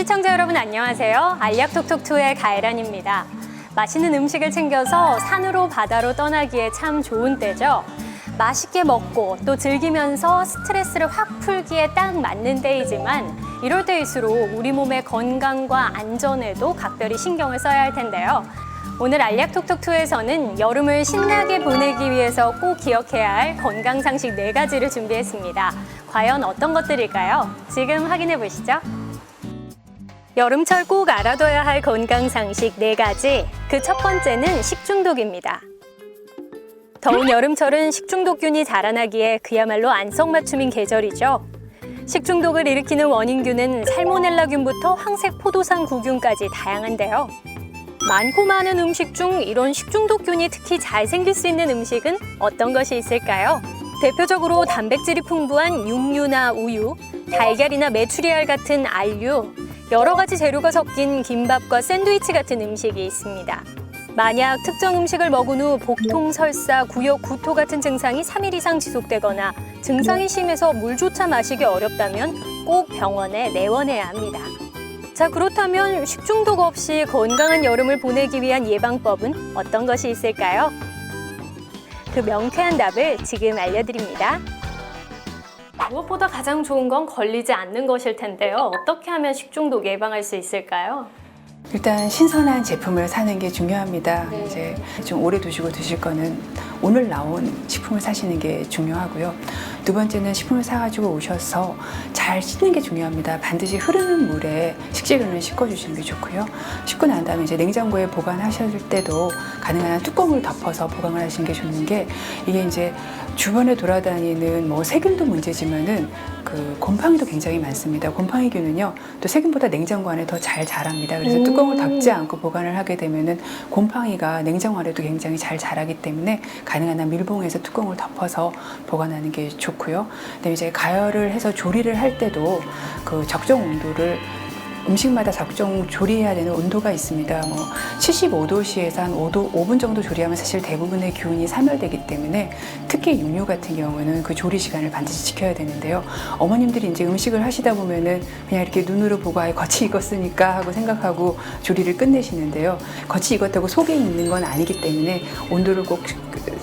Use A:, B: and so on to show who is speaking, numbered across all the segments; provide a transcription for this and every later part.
A: 시청자 여러분 안녕하세요. 알약톡톡2의 가혜란입니다. 맛있는 음식을 챙겨서 산으로 바다로 떠나기에 참 좋은 때죠. 맛있게 먹고 또 즐기면서 스트레스를 확 풀기에 딱 맞는 때이지만 이럴 때일수록 우리 몸의 건강과 안전에도 각별히 신경을 써야 할 텐데요. 오늘 알약톡톡2에서는 여름을 신나게 보내기 위해서 꼭 기억해야 할 건강상식 4가지를 준비했습니다. 과연 어떤 것들일까요? 지금 확인해 보시죠. 여름철 꼭 알아둬야 할 건강상식 4가지. 그 첫 번째는 식중독입니다. 더운 여름철은 식중독균이 자라나기에 그야말로 안성맞춤인 계절이죠. 식중독을 일으키는 원인균은 살모넬라균부터 황색 포도상 구균까지 다양한데요. 많고 많은 음식 중 이런 식중독균이 특히 잘 생길 수 있는 음식은 어떤 것이 있을까요? 대표적으로 단백질이 풍부한 육류나 우유, 달걀이나 메추리알 같은 알류, 여러 가지 재료가 섞인 김밥과 샌드위치 같은 음식이 있습니다. 만약 특정 음식을 먹은 후 복통, 설사, 구역, 구토 같은 증상이 3일 이상 지속되거나 증상이 심해서 물조차 마시기 어렵다면 꼭 병원에 내원해야 합니다. 자, 그렇다면 식중독 없이 건강한 여름을 보내기 위한 예방법은 어떤 것이 있을까요? 그 명쾌한 답을 지금 알려드립니다. 무엇보다 가장 좋은 건 걸리지 않는 것일 텐데요. 어떻게 하면 식중독 예방할 수 있을까요?
B: 일단 신선한 제품을 사는 게 중요합니다.
A: 네.
B: 이제 좀 오래 두시고 드실 거는 오늘 나온 식품을 사시는 게 중요하고요. 두 번째는 식품을 사가지고 오셔서 잘 씻는 게 중요합니다. 반드시 흐르는 물에 식재료는 씻어주시는 게 좋고요. 씻고 난 다음에 이제 냉장고에 보관하실 때도 가능한 한 뚜껑을 덮어서 보관을 하시는 게 좋은 게 이게 이제 주변에 돌아다니는 뭐 세균도 문제지만은 그 곰팡이도 굉장히 많습니다. 곰팡이균은요 또 세균보다 냉장고 안에 더 잘 자랍니다. 그래서 뚜껑을 덮지 않고 보관을 하게 되면은 곰팡이가 냉장고 안에도 굉장히 잘 자라기 때문에 가능한 한 밀봉해서 뚜껑을 덮어서 보관하는 게 좋고요. 그다음에 이제 가열을 해서 조리를 할 때도 그 적정 온도를 음식마다 적정 조리해야 되는 온도가 있습니다. 뭐 75도씨에서 한 5분 정도 조리하면 사실 대부분의 균이 사멸되기 때문에 특히 육류 같은 경우는 그 조리 시간을 반드시 지켜야 되는데요. 어머님들이 이제 음식을 하시다 보면은 그냥 이렇게 눈으로 보고 아예 겉이 익었으니까 하고 생각하고 조리를 끝내시는데요. 겉이 익었다고 속에 있는 건 아니기 때문에 온도를 꼭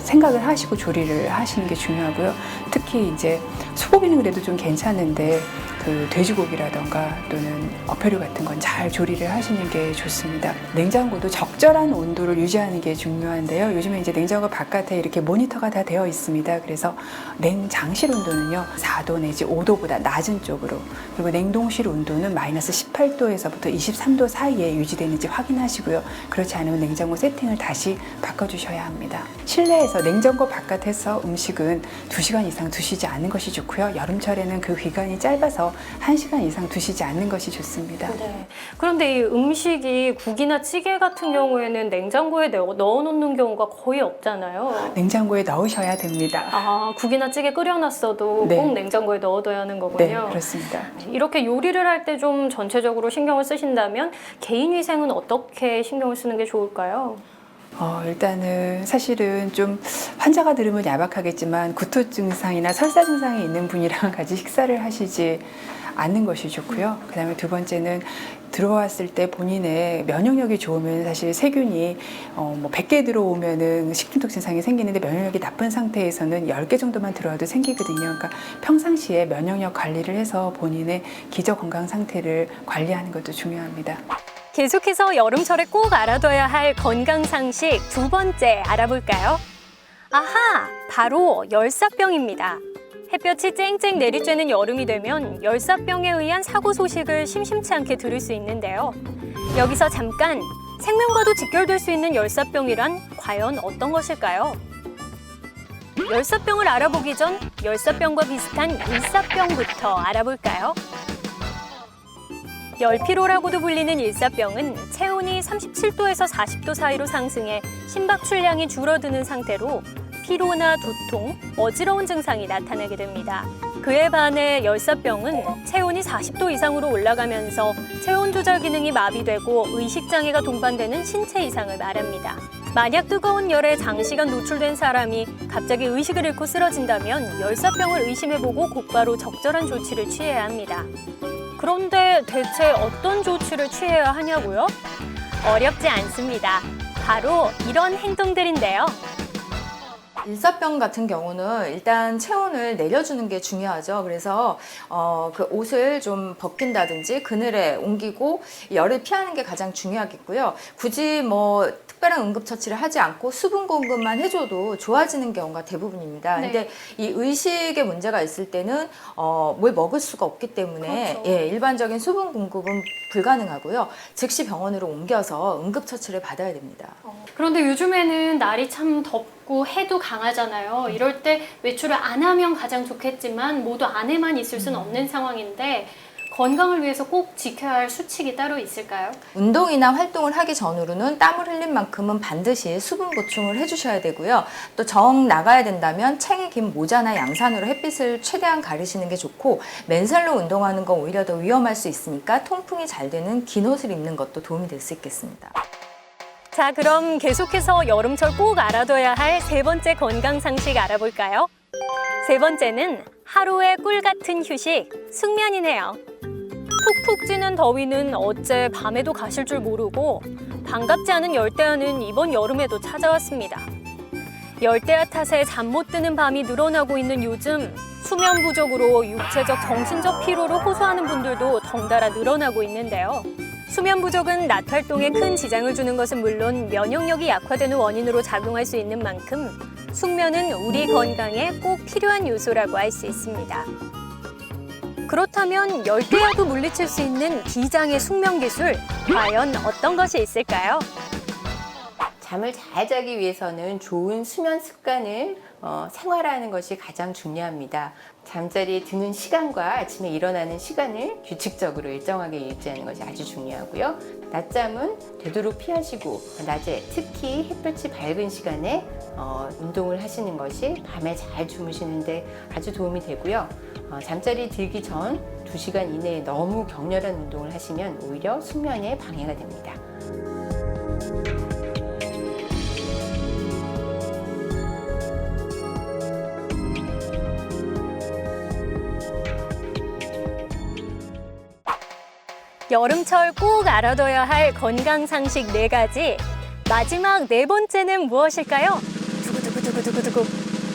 B: 생각을 하시고 조리를 하시는 게 중요하고요. 특히 이제 소고기는 그래도 좀 괜찮은데 그 돼지고기라던가 또는 어패류 같은 건 잘 조리를 하시는 게 좋습니다. 냉장고도 적절한 온도를 유지하는 게 중요한데요. 요즘에 이제 냉장고 바깥에 이렇게 모니터가 다 되어 있습니다. 그래서 냉장실 온도는요 4도 내지 5도보다 낮은 쪽으로, 그리고 냉동실 온도는 마이너스 18도에서부터 23도 사이에 유지되는지 확인하시고요. 그렇지 않으면 냉장고 세팅을 다시 바꿔주셔야 합니다. 실내에서 냉장고 바깥에서 음식은 2시간 이상 두시지 않는 것이 좋고요. 여름철에는 그 기간이 짧아서 1시간 이상 두시지 않는 것이 좋습니다.
A: 네. 그런데 이 음식이 국이나 찌개 같은 경우에는 냉장고에 넣어놓는 경우가 거의 없잖아요.
B: 냉장고에 넣으셔야 됩니다.
A: 아, 국이나 찌개 끓여놨어도
B: 네.
A: 꼭 냉장고에 넣어둬야 하는 거군요.
B: 네, 그렇습니다.
A: 이렇게 요리를 할 때 좀 전체적으로 신경을 쓰신다면 개인위생은 어떻게 신경을 쓰는 게 좋을까요?
B: 일단은 사실은 좀 환자가 들으면 야박하겠지만 구토 증상이나 설사 증상이 있는 분이랑 같이 식사를 하시지 않는 것이 좋고요. 그 다음에 두 번째는 들어왔을 때 본인의 면역력이 좋으면 사실 세균이 뭐 100개 들어오면은 식중독 증상이 생기는데 면역력이 나쁜 상태에서는 10개 정도만 들어와도 생기거든요. 그러니까 평상시에 면역력 관리를 해서 본인의 기저 건강 상태를 관리하는 것도 중요합니다.
A: 계속해서 여름철에 꼭 알아둬야 할 건강상식 2번째 알아볼까요? 아하! 바로 열사병입니다. 햇볕이 쨍쨍 내리쬐는 여름이 되면 열사병에 의한 사고 소식을 심심치 않게 들을 수 있는데요. 여기서 잠깐 생명과도 직결될 수 있는 열사병이란 과연 어떤 것일까요? 열사병을 알아보기 전 열사병과 비슷한 일사병부터 알아볼까요? 열피로라고도 불리는 일사병은 체온이 37도에서 40도 사이로 상승해 심박출량이 줄어드는 상태로 피로나 두통, 어지러운 증상이 나타나게 됩니다. 그에 반해 열사병은 체온이 40도 이상으로 올라가면서 체온 조절 기능이 마비되고 의식장애가 동반되는 신체 이상을 말합니다. 만약 뜨거운 열에 장시간 노출된 사람이 갑자기 의식을 잃고 쓰러진다면 열사병을 의심해보고 곧바로 적절한 조치를 취해야 합니다. 그런데 대체 어떤 조치를 취해야 하냐고요? 어렵지 않습니다. 바로 이런 행동들인데요.
C: 일사병 같은 경우는 일단 체온을 내려주는 게 중요하죠. 그래서 그 옷을 좀 벗긴다든지 그늘에 옮기고 열을 피하는 게 가장 중요하겠고요. 굳이 뭐 특별한 응급처치를 하지 않고 수분 공급만 해줘도 좋아지는 경우가 대부분입니다.
A: 네.
C: 근데 이 의식에 문제가 있을 때는 뭘 먹을 수가 없기 때문에
A: 그렇죠.
C: 예, 일반적인 수분 공급은 불가능하고요. 즉시 병원으로 옮겨서 응급처치를 받아야 됩니다.
A: 그런데 요즘에는 날이 참 덥고 해도 강하잖아요. 이럴 때 외출을 안 하면 가장 좋겠지만 모두 안에만 있을 수는 없는 상황인데 건강을 위해서 꼭 지켜야 할 수칙이 따로 있을까요?
C: 운동이나 활동을 하기 전후로는 땀을 흘린 만큼은 반드시 수분 보충을 해주셔야 되고요. 또 정 나가야 된다면 챙이 긴 모자나 양산으로 햇빛을 최대한 가리시는 게 좋고 맨살로 운동하는 건 오히려 더 위험할 수 있으니까 통풍이 잘 되는 긴 옷을 입는 것도 도움이 될 수 있겠습니다.
A: 자, 그럼 계속해서 여름철 꼭 알아둬야 할 세 번째 건강 상식 알아볼까요? 세 번째는 하루의 꿀 같은 휴식, 숙면이네요. 푹푹 찌는 더위는 어째 밤에도 가실 줄 모르고 반갑지 않은 열대야는 이번 여름에도 찾아왔습니다. 열대야 탓에 잠 못 드는 밤이 늘어나고 있는 요즘 수면 부족으로 육체적, 정신적 피로를 호소하는 분들도 덩달아 늘어나고 있는데요. 수면 부족은 낮 활동에 큰 지장을 주는 것은 물론 면역력이 약화되는 원인으로 작용할 수 있는 만큼 숙면은 우리 건강에 꼭 필요한 요소라고 할 수 있습니다. 그렇다면 열대야도 물리칠 수 있는 비장의 숙면 기술, 과연 어떤 것이 있을까요?
D: 잠을 잘 자기 위해서는 좋은 수면 습관을 생활하는 것이 가장 중요합니다. 잠자리에 드는 시간과 아침에 일어나는 시간을 규칙적으로 일정하게 유지하는 것이 아주 중요하고요. 낮잠은 되도록 피하시고 낮에 특히 햇볕이 밝은 시간에 운동을 하시는 것이 밤에 잘 주무시는데 아주 도움이 되고요. 잠자리 들기 전 2시간 이내에 너무 격렬한 운동을 하시면 오히려 숙면에 방해가 됩니다.
A: 여름철 꼭 알아둬야 할 건강 상식 4가지. 마지막 4번째는 무엇일까요? 두구두구두구두구두구.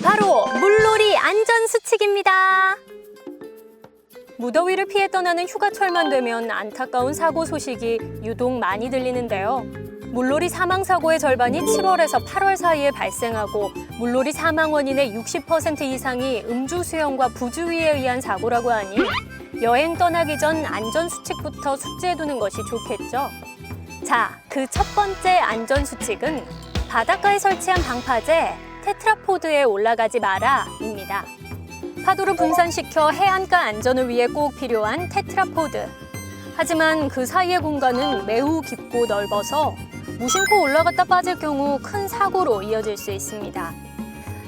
A: 바로 물놀이 안전 수칙입니다. 무더위를 피해 떠나는 휴가철만 되면 안타까운 사고 소식이 유독 많이 들리는데요. 물놀이 사망 사고의 절반이 7월에서 8월 사이에 발생하고 물놀이 사망 원인의 60% 이상이 음주 수영과 부주의에 의한 사고라고 하니 여행 떠나기 전 안전 수칙부터 숙지해두는 것이 좋겠죠. 자, 그 첫 번째 안전 수칙은 바닷가에 설치한 방파제 테트라포드에 올라가지 마라입니다. 파도를 분산시켜 해안가 안전을 위해 꼭 필요한 테트라포드. 하지만 그 사이의 공간은 매우 깊고 넓어서 무심코 올라갔다 빠질 경우 큰 사고로 이어질 수 있습니다.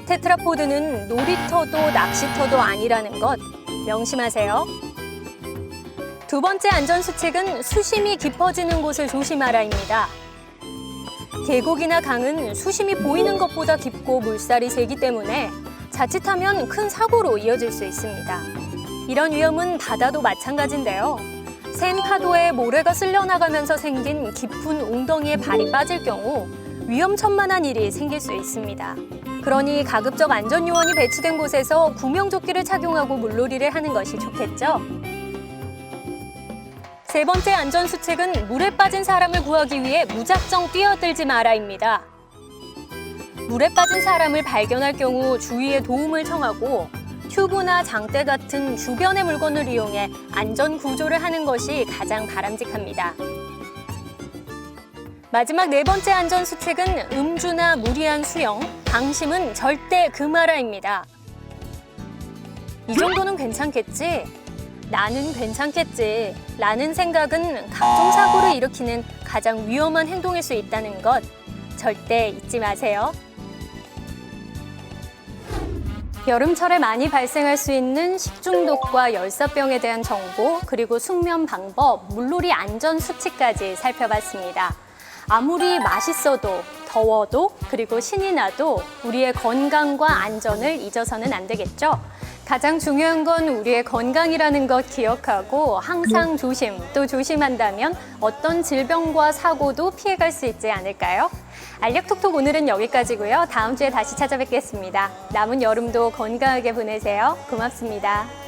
A: 테트라포드는 놀이터도 낚시터도 아니라는 것 명심하세요. 두 번째 안전 수칙은 수심이 깊어지는 곳을 조심하라입니다. 계곡이나 강은 수심이 보이는 것보다 깊고 물살이 세기 때문에 자칫하면 큰 사고로 이어질 수 있습니다. 이런 위험은 바다도 마찬가지인데요. 센 파도에 모래가 쓸려나가면서 생긴 깊은 웅덩이에 발이 빠질 경우 위험천만한 일이 생길 수 있습니다. 그러니 가급적 안전요원이 배치된 곳에서 구명조끼를 착용하고 물놀이를 하는 것이 좋겠죠. 세 번째 안전수칙은 물에 빠진 사람을 구하기 위해 무작정 뛰어들지 마라입니다. 물에 빠진 사람을 발견할 경우 주위에 도움을 청하고 튜브나 장대 같은 주변의 물건을 이용해 안전 구조를 하는 것이 가장 바람직합니다. 마지막 4번째 안전수칙은 음주나 무리한 수영, 방심은 절대 금하라입니다. 이 정도는 괜찮겠지? 나는 괜찮겠지 라는 생각은 각종 사고를 일으키는 가장 위험한 행동일 수 있다는 것 절대 잊지 마세요. 여름철에 많이 발생할 수 있는 식중독과 열사병에 대한 정보, 그리고 숙면 방법, 물놀이 안전 수칙까지 살펴봤습니다. 아무리 맛있어도 더워도 그리고 신이 나도 우리의 건강과 안전을 잊어서는 안 되겠죠. 가장 중요한 건 우리의 건강이라는 것 기억하고 항상 조심, 또 조심한다면 어떤 질병과 사고도 피해갈 수 있지 않을까요? 알약톡톡 오늘은 여기까지고요. 다음 주에 다시 찾아뵙겠습니다. 남은 여름도 건강하게 보내세요. 고맙습니다.